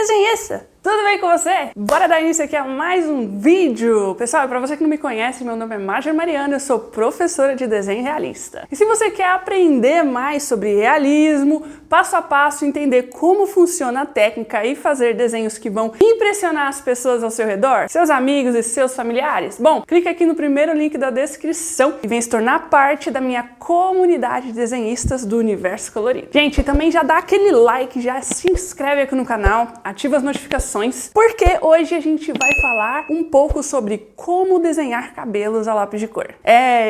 desenhista! Tudo bem com você? Bora dar início aqui a mais um vídeo! Pessoal, para você que não me conhece, meu nome é Marjorie Mariana, eu sou professora de desenho realista. E se você quer aprender mais sobre realismo, passo a passo, entender como funciona a técnica e fazer desenhos que vão impressionar as pessoas ao seu redor, seus amigos e seus familiares, bom, clica aqui no primeiro link da descrição e vem se tornar parte da minha comunidade de desenhistas do Universo Colorido. Gente, também já dá aquele like, já se inscreve aqui no canal, ativa as notificações, porque hoje a gente vai falar um pouco sobre como desenhar cabelos a lápis de cor.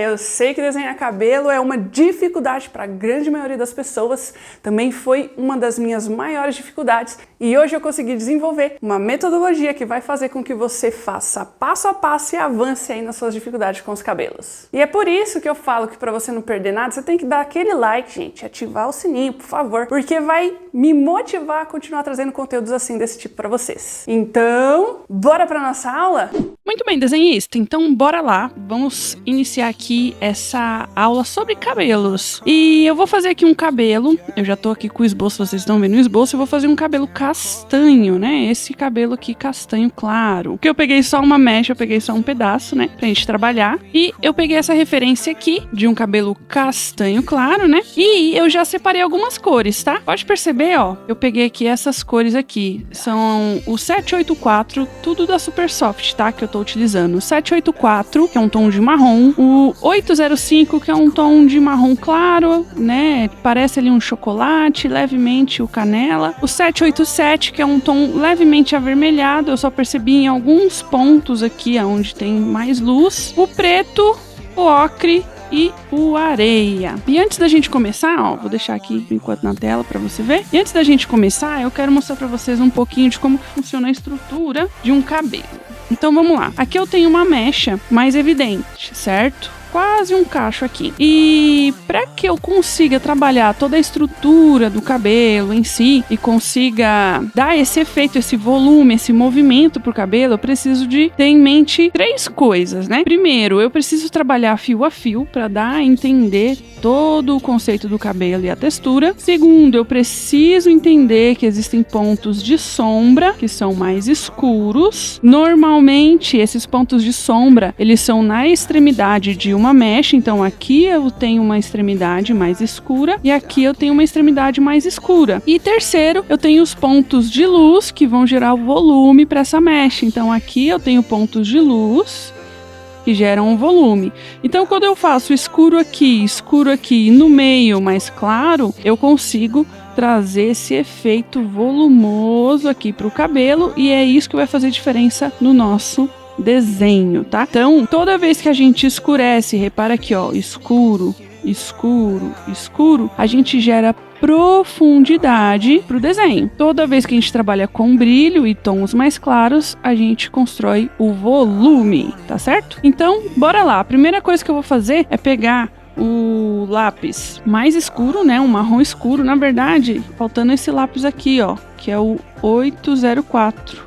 Eu sei que desenhar cabelo é uma dificuldade para a grande maioria das pessoas, também foi uma das minhas maiores dificuldades e hoje eu consegui desenvolver uma metodologia que vai fazer com que você faça passo a passo e avance aí nas suas dificuldades com os cabelos. E é por isso que eu falo que para você não perder nada, você tem que dar aquele like, gente, ativar o sininho, por favor, porque vai me motivar a continuar trazendo conteúdos assim desse tipo para vocês. Então, bora para nossa aula? Muito bem, desenhista, então bora lá, vamos iniciar aqui essa aula sobre cabelos. E eu vou fazer aqui um cabelo, eu já tô aqui com o esboço, vocês estão vendo o esboço, eu vou fazer um cabelo castanho, né, esse cabelo aqui castanho claro. Porque eu peguei só uma mecha, eu peguei só um pedaço, né, pra gente trabalhar. E eu peguei essa referência aqui, de um cabelo castanho claro, né, e eu já separei algumas cores, tá? Pode perceber, ó, eu peguei aqui essas cores aqui, são o 784, tudo da Super Soft, tá, que eu tô utilizando. O 784, que é um tom de marrom, o 805, que é um tom de marrom claro, né, parece ali um chocolate, levemente o canela. O 787, que é um tom levemente avermelhado, eu só percebi em alguns pontos aqui onde tem mais luz. O preto, o ocre e o areia. E antes da gente começar, ó, vou deixar aqui por enquanto na tela para você ver. E antes da gente começar, eu quero mostrar para vocês um pouquinho de como funciona a estrutura de um cabelo. Então vamos lá. Aqui eu tenho uma mecha mais evidente, certo? Quase um cacho aqui. E para que eu consiga trabalhar toda a estrutura do cabelo em si e consiga dar esse efeito, esse volume, esse movimento pro cabelo, eu preciso de ter em mente três coisas, né? Primeiro, eu preciso trabalhar fio a fio para dar a entender todo o conceito do cabelo e a textura. Segundo, eu preciso entender que existem pontos de sombra que são mais escuros. Normalmente, esses pontos de sombra, eles são na extremidade de uma mecha, então aqui eu tenho uma extremidade mais escura e aqui eu tenho uma extremidade mais escura. E terceiro, eu tenho os pontos de luz que vão gerar o volume para essa mecha. Então aqui eu tenho pontos de luz que geram um volume. Então quando eu faço escuro aqui e no meio mais claro, eu consigo trazer esse efeito volumoso aqui para o cabelo e é isso que vai fazer diferença no nosso desenho, tá? Então, toda vez que a gente escurece, repara aqui, ó, escuro, escuro, escuro, a gente gera profundidade pro desenho. Toda vez que a gente trabalha com brilho e tons mais claros, a gente constrói o volume, tá certo? Então, bora lá. A primeira coisa que eu vou fazer é pegar o lápis mais escuro, né, um marrom escuro, na verdade, faltando esse lápis aqui, ó, que é o 804.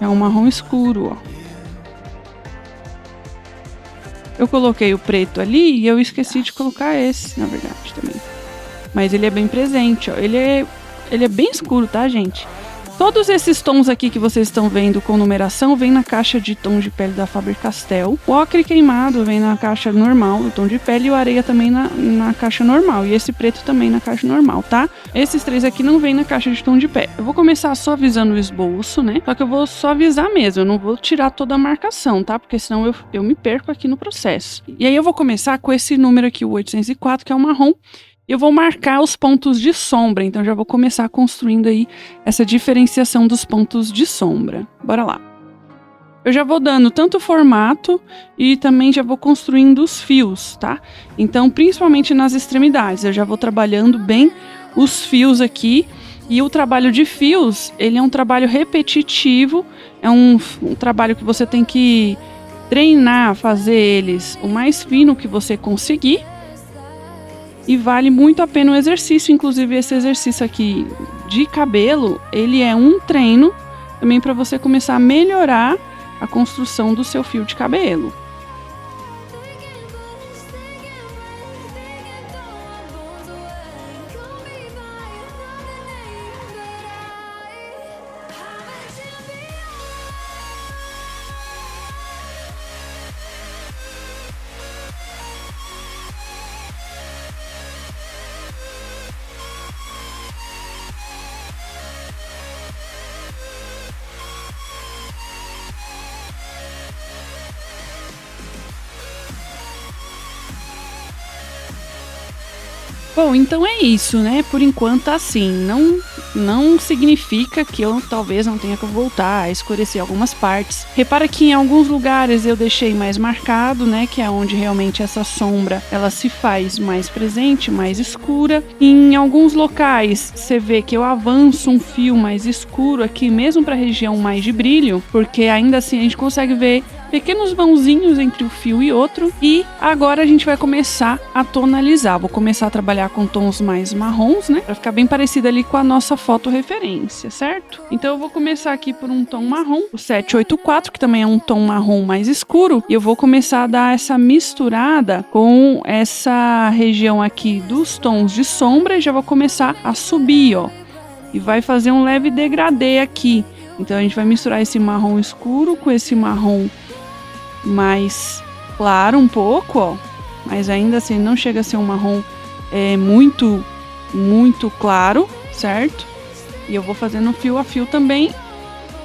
É um marrom escuro, ó. Eu coloquei o preto ali e eu esqueci de colocar esse, na verdade, também. Mas ele é bem presente, ó. Ele é bem escuro, tá, gente? Todos esses tons aqui que vocês estão vendo com numeração vem na caixa de tom de pele da Faber-Castell. O ocre queimado vem na caixa normal do tom de pele e o areia também na caixa normal. E esse preto também na caixa normal, tá? Esses três aqui não vem na caixa de tom de pele. Eu vou começar suavizando o esboço, né? Só que eu vou suavizar mesmo, eu não vou tirar toda a marcação, tá? Porque senão eu me perco aqui no processo. E aí eu vou começar com esse número aqui, o 804, que é o marrom. Eu vou marcar os pontos de sombra, então já vou começar construindo aí essa diferenciação dos pontos de sombra. Bora lá. Eu já vou dando tanto formato e também já vou construindo os fios, tá? Então, principalmente nas extremidades, eu já vou trabalhando bem os fios aqui. E o trabalho de fios, ele é um trabalho repetitivo, é um trabalho que você tem que treinar, fazer eles o mais fino que você conseguir. E vale muito a pena o exercício, inclusive esse exercício aqui de cabelo, ele é um treino também para você começar a melhorar a construção do seu fio de cabelo. Bom, então é isso, né? Por enquanto assim, não significa que eu talvez não tenha que voltar a escurecer algumas partes. Repara que em alguns lugares eu deixei mais marcado, né? Que é onde realmente essa sombra ela se faz mais presente, mais escura. E em alguns locais você vê que eu avanço um fio mais escuro aqui, mesmo para a região mais de brilho, porque ainda assim a gente consegue ver pequenos vãozinhos entre um fio e outro. E agora a gente vai começar a tonalizar. Vou começar a trabalhar com tons mais marrons, né? Pra ficar bem parecido ali com a nossa foto referência, certo? Então eu vou começar aqui por um tom marrom, o 784, que também é um tom marrom mais escuro. E eu vou começar a dar essa misturada com essa região aqui dos tons de sombra. E já vou começar a subir, ó. E vai fazer um leve degradê aqui. Então a gente vai misturar esse marrom escuro com esse marrom mais claro um pouco, ó, mas ainda assim não chega a ser um marrom muito claro, certo? E eu vou fazendo fio a fio também,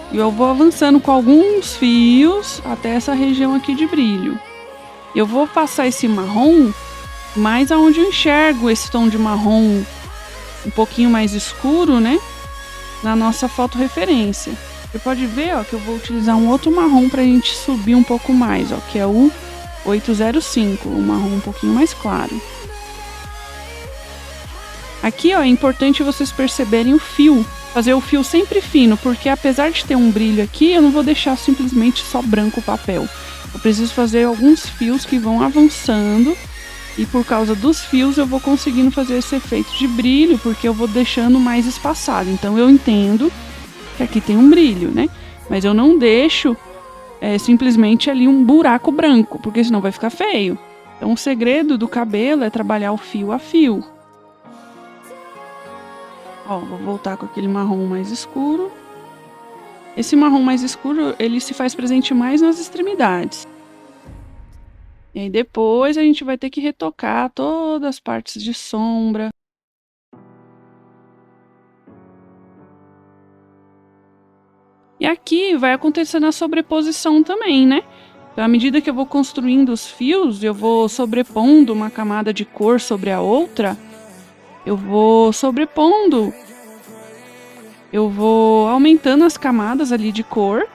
e eu vou avançando com alguns fios até essa região aqui de brilho. Eu vou passar esse marrom mais aonde eu enxergo esse tom de marrom um pouquinho mais escuro, né? Na nossa foto referência. Você pode ver, ó, que eu vou utilizar um outro marrom para a gente subir um pouco mais, ó, que é o 805, um marrom um pouquinho mais claro. Aqui, ó, é importante vocês perceberem o fio, fazer o fio sempre fino, porque apesar de ter um brilho aqui, eu não vou deixar simplesmente só branco o papel. Eu preciso fazer alguns fios que vão avançando, e por causa dos fios eu vou conseguindo fazer esse efeito de brilho, porque eu vou deixando mais espaçado. Então eu entendo que aqui tem um brilho, né? Mas eu não deixo simplesmente ali um buraco branco, porque senão vai ficar feio. Então o segredo do cabelo é trabalhar o fio a fio. Ó, vou voltar com aquele marrom mais escuro. Esse marrom mais escuro, ele se faz presente mais nas extremidades. E aí depois a gente vai ter que retocar todas as partes de sombra. E aqui vai acontecendo a sobreposição também, né? Então, à medida que eu vou construindo os fios, eu vou sobrepondo uma camada de cor sobre a outra. Eu vou sobrepondo. Eu vou aumentando as camadas ali de cor.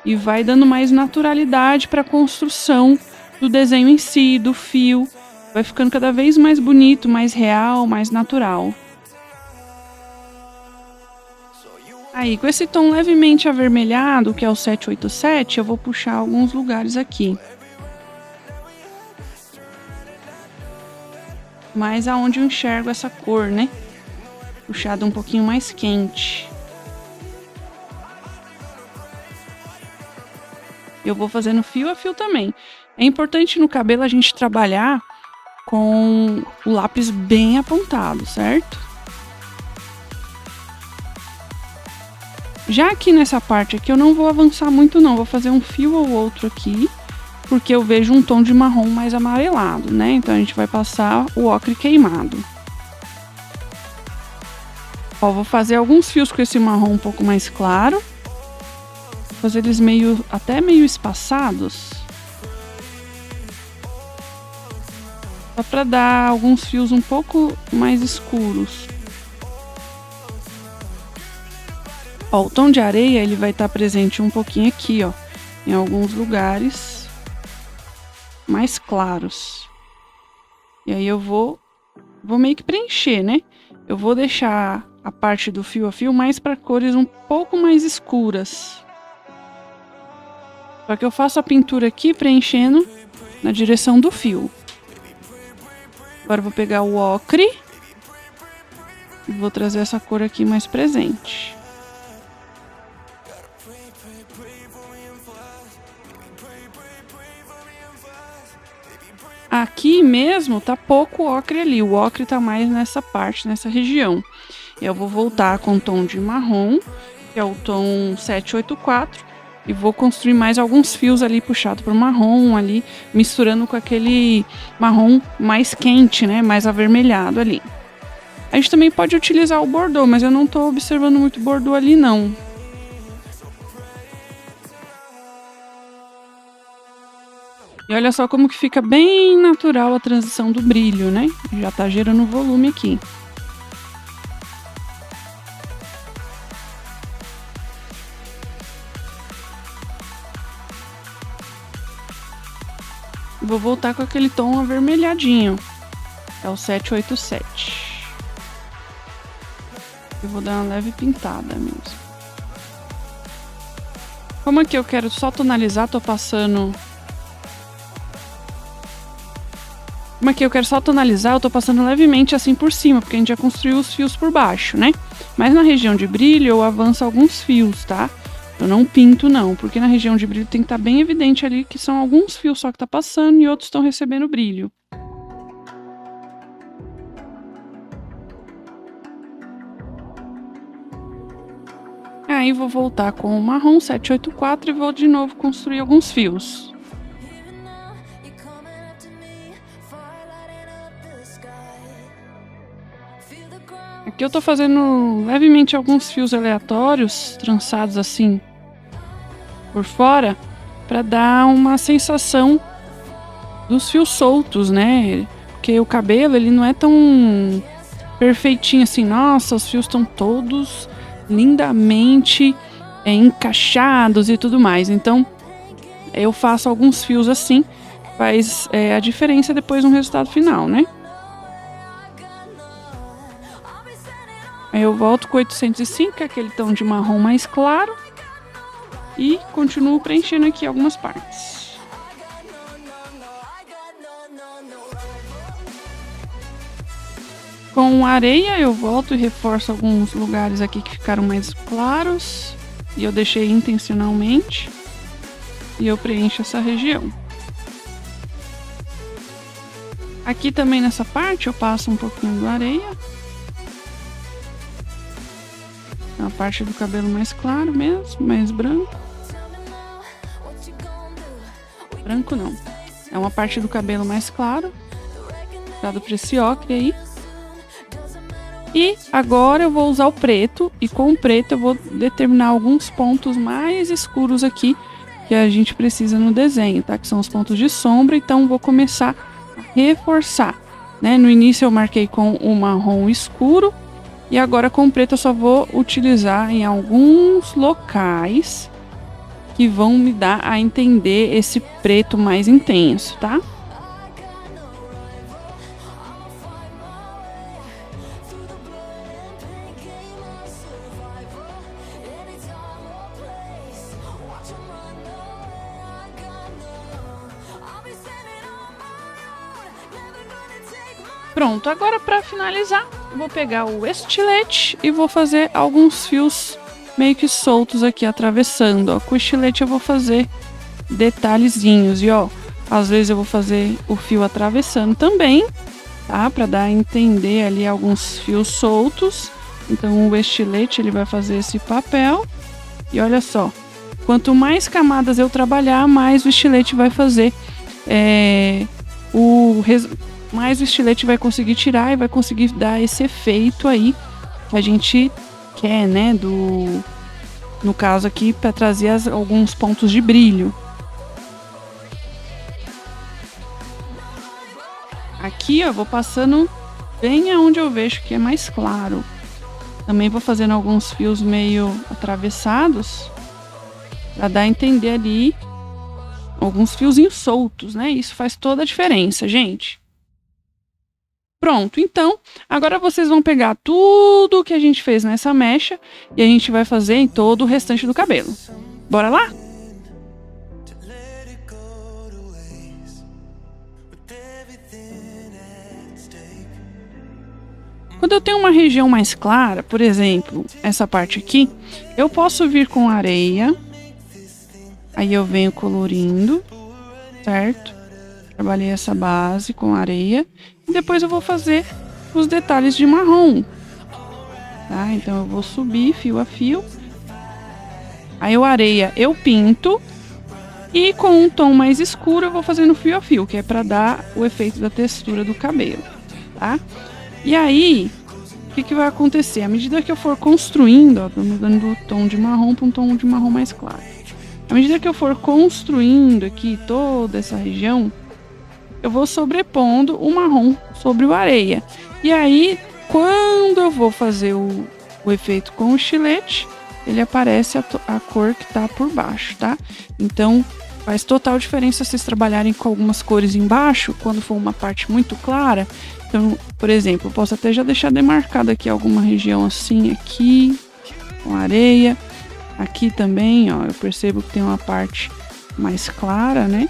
E vai dando mais naturalidade para a construção do desenho em si, do fio. Vai ficando cada vez mais bonito, mais real, mais natural. Aí, com esse tom levemente avermelhado, que é o 787, eu vou puxar alguns lugares aqui. Mais aonde eu enxergo essa cor, né? Puxada um pouquinho mais quente. Eu vou fazendo fio a fio também. É importante no cabelo a gente trabalhar com o lápis bem apontado, certo? Já aqui nessa parte aqui eu não vou avançar muito não, vou fazer um fio ou outro aqui, porque eu vejo um tom de marrom mais amarelado, né? Então a gente vai passar o ocre queimado. Ó, vou fazer alguns fios com esse marrom um pouco mais claro. Vou fazer eles até meio espaçados. Só para dar alguns fios um pouco mais escuros. Ó, o tom de areia ele vai estar presente um pouquinho aqui, ó, em alguns lugares mais claros. E aí eu vou meio que preencher, né? Eu vou deixar a parte do fio a fio mais para cores um pouco mais escuras. Só que eu faço a pintura aqui preenchendo na direção do fio. Agora eu vou pegar o ocre e vou trazer essa cor aqui mais presente. Aqui mesmo tá pouco ocre ali, o ocre tá mais nessa parte, nessa região. Eu vou voltar com o tom de marrom, que é o tom 784, e vou construir mais alguns fios ali puxado pro marrom ali, misturando com aquele marrom mais quente, né, mais avermelhado ali. A gente também pode utilizar o bordô, mas eu não tô observando muito bordô ali não. E olha só como que fica bem natural a transição do brilho, né? Já tá gerando volume aqui. Vou voltar com aquele tom avermelhadinho. É o 787. Eu vou dar uma leve pintada mesmo. Como aqui eu quero só tonalizar, tô passando... Como aqui eu quero só tonalizar, eu tô passando levemente assim por cima, porque a gente já construiu os fios por baixo, né? Mas na região de brilho eu avanço alguns fios, tá? Eu não pinto não, porque na região de brilho tem que estar bem evidente ali que são alguns fios só que tá passando e outros estão recebendo brilho. Aí vou voltar com o marrom 784 e vou de novo construir alguns fios. Aqui eu tô fazendo levemente alguns fios aleatórios, trançados assim por fora, para dar uma sensação dos fios soltos, né? Porque o cabelo, ele não é tão perfeitinho assim, nossa, os fios estão todos lindamente encaixados e tudo mais. Então, eu faço alguns fios assim, faz a diferença depois no resultado final, né? Aí eu volto com 805, que é aquele tom de marrom mais claro. E continuo preenchendo aqui algumas partes. Com areia eu volto e reforço alguns lugares aqui que ficaram mais claros. E eu deixei intencionalmente. E eu preencho essa região. Aqui também nessa parte eu passo um pouquinho de areia. A parte do cabelo mais claro mesmo, mais branco. Branco não. É uma parte do cabelo mais claro. Dado para esse ocre aí. E agora eu vou usar o preto. E com o preto eu vou determinar alguns pontos mais escuros aqui. Que a gente precisa no desenho, tá? Que são os pontos de sombra. Então vou começar a reforçar, né? No início eu marquei com o marrom escuro. E agora com o preto eu só vou utilizar em alguns locais que vão me dar a entender esse preto mais intenso, tá? Pronto, agora para finalizar, eu vou pegar o estilete e vou fazer alguns fios meio que soltos aqui, atravessando. Ó. Com o estilete eu vou fazer detalhezinhos e ó, às vezes eu vou fazer o fio atravessando também, tá? Para dar a entender ali alguns fios soltos. Então o estilete ele vai fazer esse papel e olha só, quanto mais camadas eu trabalhar, mais o estilete vai fazer mais o estilete vai conseguir tirar e vai conseguir dar esse efeito aí que a gente quer, né? No caso aqui, para trazer alguns pontos de brilho. Aqui, ó, eu vou passando bem aonde eu vejo que é mais claro. Também vou fazendo alguns fios meio atravessados para dar a entender ali alguns fiozinhos soltos, né? Isso faz toda a diferença, gente. Pronto, então, agora vocês vão pegar tudo que a gente fez nessa mecha e a gente vai fazer em todo o restante do cabelo. Bora lá? Quando eu tenho uma região mais clara, por exemplo, essa parte aqui, eu posso vir com areia, aí eu venho colorindo, certo? Trabalhei essa base com areia. E depois eu vou fazer os detalhes de marrom. Tá? Então eu vou subir fio a fio. Aí o areia eu pinto. E com um tom mais escuro eu vou fazendo fio a fio. Que é para dar o efeito da textura do cabelo. Tá? E aí, o que vai acontecer? À medida que eu for construindo, ó, tô mudando do tom de marrom para um tom de marrom mais claro. À medida que eu for construindo aqui toda essa região, eu vou sobrepondo o marrom sobre o areia. E aí, quando eu vou fazer o efeito com o estilete, ele aparece a cor que tá por baixo, tá? Então, faz total diferença vocês trabalharem com algumas cores embaixo, quando for uma parte muito clara. Então, por exemplo, eu posso até já deixar demarcado aqui alguma região assim, aqui, com areia. Aqui também, ó, eu percebo que tem uma parte mais clara, né?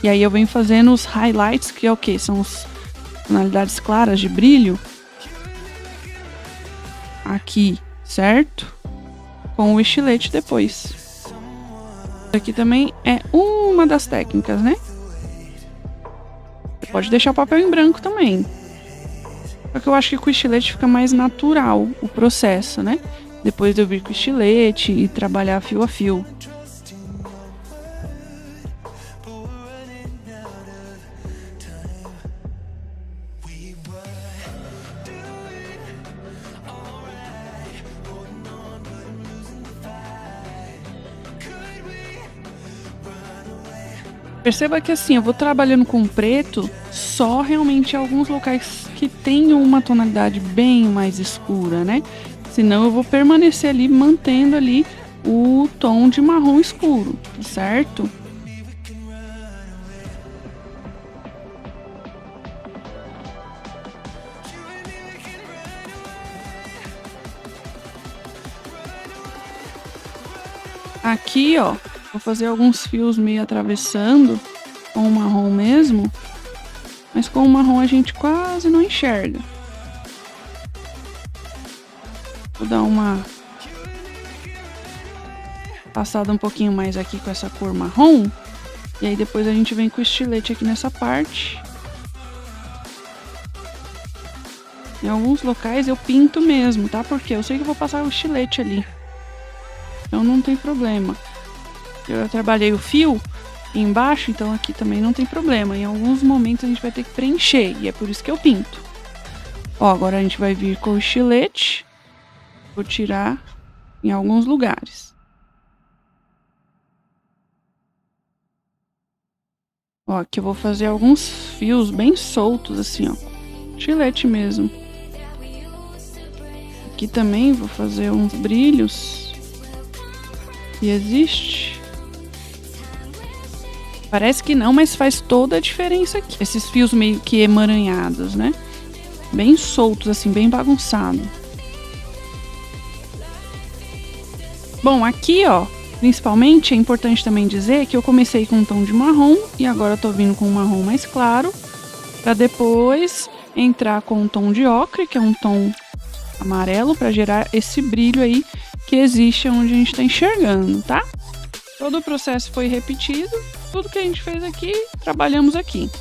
E aí eu venho fazendo os highlights, que é o quê? São as tonalidades claras de brilho. Aqui, certo? Com o estilete depois. Aqui também é uma das técnicas, né? Você pode deixar o papel em branco também. Só que eu acho que com o estilete fica mais natural o processo, né? Depois de eu vir com o estilete e trabalhar fio a fio. Perceba que assim, eu vou trabalhando com preto só realmente em alguns locais que tenham uma tonalidade bem mais escura, né? Senão eu vou permanecer ali, mantendo ali o tom de marrom escuro, certo? Aqui, ó, vou fazer alguns fios meio atravessando com o marrom mesmo, mas com o marrom a gente quase não enxerga. Vou dar uma passada um pouquinho mais aqui com essa cor marrom, e aí depois a gente vem com o estilete aqui nessa parte. Em alguns locais eu pinto mesmo, tá? Porque eu sei que eu vou passar o estilete ali. Então não tem problema. Eu trabalhei o fio embaixo, então aqui também não tem problema. Em alguns momentos a gente vai ter que preencher, e é por isso que eu pinto. Ó, agora a gente vai vir com o estilete. Vou tirar em alguns lugares. Ó, aqui eu vou fazer alguns fios bem soltos, assim, ó. Estilete mesmo. Aqui também vou fazer uns brilhos. E existe. Parece que não, mas faz toda a diferença aqui. Esses fios meio que emaranhados, né? Bem soltos, assim, bem bagunçado. Bom, aqui, ó, principalmente é importante também dizer que eu comecei com um tom de marrom e agora eu tô vindo com um marrom mais claro, para depois entrar com um tom de ocre, que é um tom amarelo, para gerar esse brilho aí que existe onde a gente tá enxergando, tá? Todo o processo foi repetido, tudo que a gente fez aqui, trabalhamos aqui.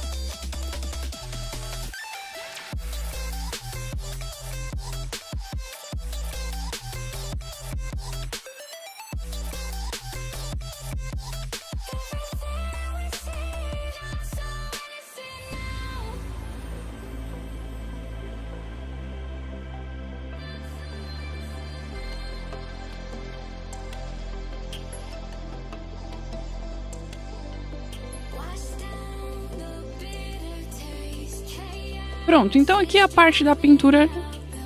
Pronto, então aqui a parte da pintura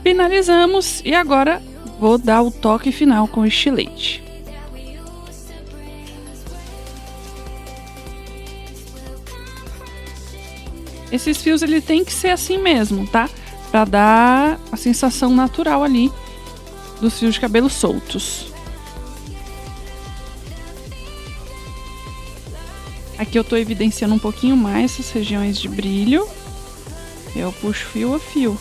finalizamos e agora vou dar o toque final com o estilete. Esses fios ele tem que ser assim mesmo, tá? Pra dar a sensação natural ali dos fios de cabelo soltos. Aqui eu tô evidenciando um pouquinho mais essas regiões de brilho. Eu puxo fio a fio.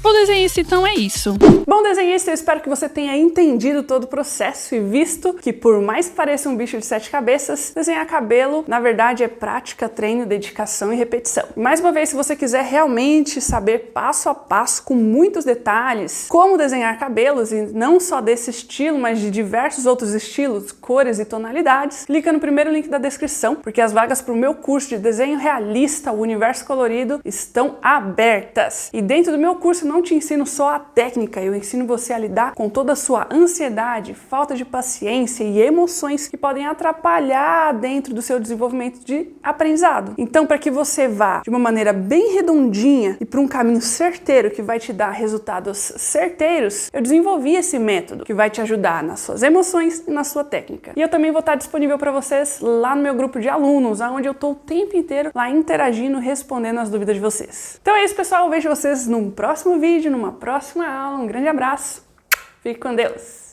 Bom, desenhista, então é isso. Bom, desenhista, eu espero que você tenha entendido todo o processo e visto que, por mais que pareça um bicho de 7 cabeças, desenhar cabelo, na verdade, é prática, treino, dedicação e repetição. E mais uma vez, se você quiser realmente saber passo a passo, com muitos detalhes, como desenhar cabelos, e não só desse estilo, mas de diversos outros estilos, cores e tonalidades, clica no primeiro link da descrição, porque as vagas para o meu curso de desenho realista, o Universo Colorido, estão abertas. E dentro do meu curso, eu não te ensino só a técnica, eu ensino você a lidar com toda a sua ansiedade, falta de paciência e emoções que podem atrapalhar dentro do seu desenvolvimento de aprendizado. Então, para que você vá de uma maneira bem redondinha e para um caminho certeiro que vai te dar resultados certeiros, eu desenvolvi esse método que vai te ajudar nas suas emoções e na sua técnica. E eu também vou estar disponível para vocês lá no meu grupo de alunos, onde eu estou o tempo inteiro lá interagindo, respondendo as dúvidas de vocês. Então é isso, pessoal. Eu vejo vocês num próximo vídeo, numa próxima aula. Um grande abraço. Fique com Deus.